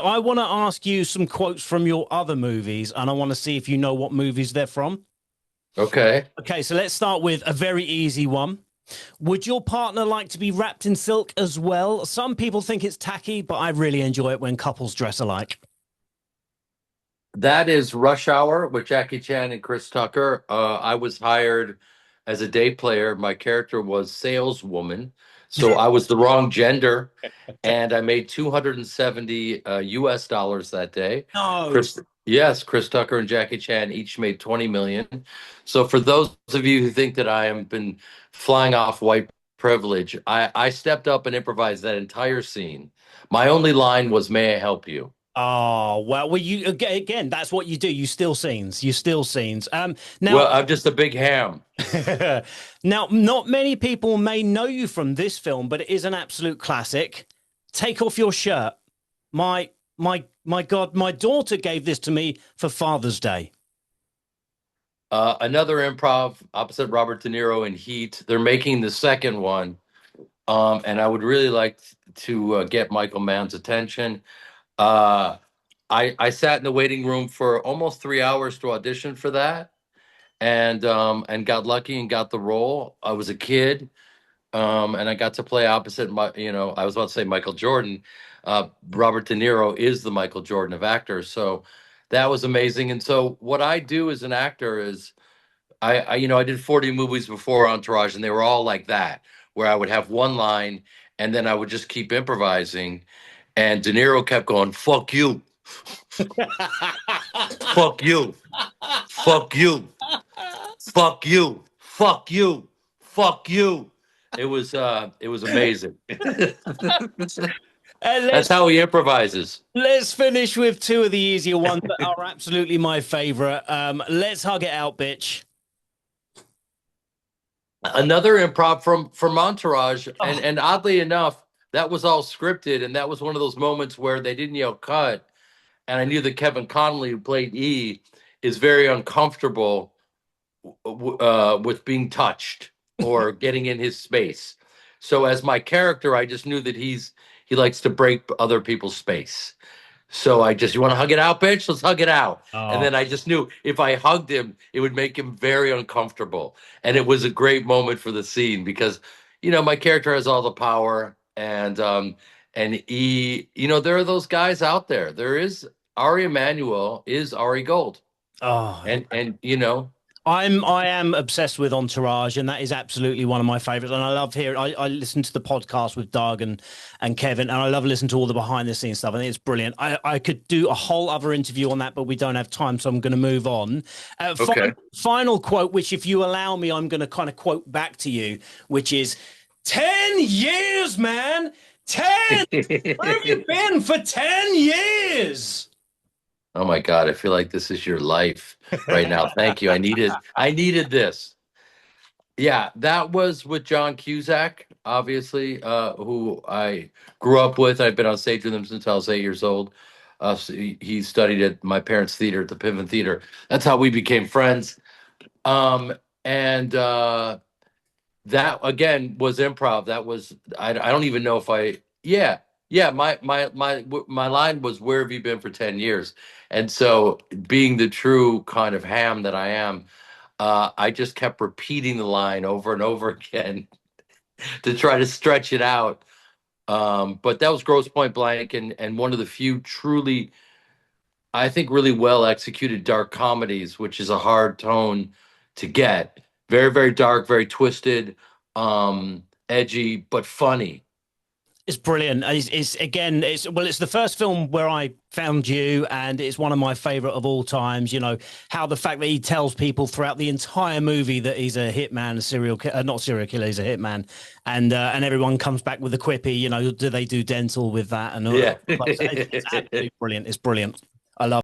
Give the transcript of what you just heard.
I want to ask you some quotes from your other movies, and I want to see if you know what movies they're from. Okay. Okay, so let's start with a very easy one. Would your partner like to be wrapped in silk as well? Some people think it's tacky, but I really enjoy it when couples dress alike. That is Rush Hour with Jackie Chan and Chris Tucker. I was hired as a day player. My character was saleswoman, so I was the wrong gender, and I made 270 US dollars that day. No. Yes, Chris Tucker and Jackie Chan each made 20 million. So for those of you who think that I have been flying off white privilege, I stepped up and improvised that entire scene. My only line was, "May I help you?" Oh, well, you again, that's what you do. You steal scenes. You steal scenes. Well, Now, I'm just a big ham. now, not many people may know you from this film, but it is an absolute classic. Take off your shirt. My God, my daughter gave this to me for Father's Day. Another improv opposite Robert De Niro in Heat. They're making the second one, and I would really like to get Michael Mann's attention. Uh, I sat in the waiting room for almost 3 hours to audition for that, and got lucky and got the role. I was a kid, and I got to play opposite my, I was about to say Michael Jordan. Robert De Niro is the Michael Jordan of actors, so that was amazing. And so what I do as an actor is I did 40 movies before Entourage, and they were all like that, where I would have one line and then I would just keep improvising. And De Niro kept going, "Fuck you, fuck you, fuck you, fuck you, fuck you, fuck you." It was amazing. And That's how he improvises. let's finish with two of the easier ones that are absolutely my favorite. Let's hug it out, bitch. Another improv from Entourage, and Oh, and oddly enough, that was all scripted, and that was one of those moments where they didn't yell cut, and I knew that Kevin Connolly, who played E, is very uncomfortable with being touched or getting in his space. So as my character, I just knew that he likes to break other people's space. So I just, "You want to hug it out, bitch? Let's hug it out." And oh, then I just knew if I hugged him, it would make him very uncomfortable. And it was a great moment for the scene because, my character has all the power, and there are those guys out there. There is Ari Emanuel is Ari Gold. oh. And I am obsessed with Entourage, and that is absolutely one of my favorites. And I love hearing. I listen to the podcast with Doug and Kevin, and I love listening to all the behind the scenes stuff. I think it's brilliant. I could do a whole other interview on that, but we don't have time, so I'm going to move on. Okay. Final quote, which if you allow me, I'm going to kind of quote back to you, which is 10 years, man. 10. Where have you been for 10 years? Oh my God, I feel like this is your life right now. Thank you. I needed this. Yeah, that was with John Cusack, obviously, who I grew up with. I've been on stage with him since I was 8 years old. So he studied at my parents' theater at the Piven Theater. That's how we became friends. And that again was improv. That was I don't even know if yeah. My line was, "Where have you been for 10 years?" And so, being the true kind of ham that I am, I just kept repeating the line over and over again to try to stretch it out. But that was Gross Point Blank, and one of the few truly, I think, really well executed dark comedies, which is a hard tone to get. Very, very dark, very twisted, edgy, but funny. It's brilliant. It's again, it's the first film where I found you, and it's one of my favorite of all times. You know how the fact that he tells people throughout the entire movie that he's a hitman, a not serial killer, he's a hitman, and everyone comes back with a quippy. You know, do they do dental with that? And all, Yeah. it's absolutely brilliant. It's brilliant.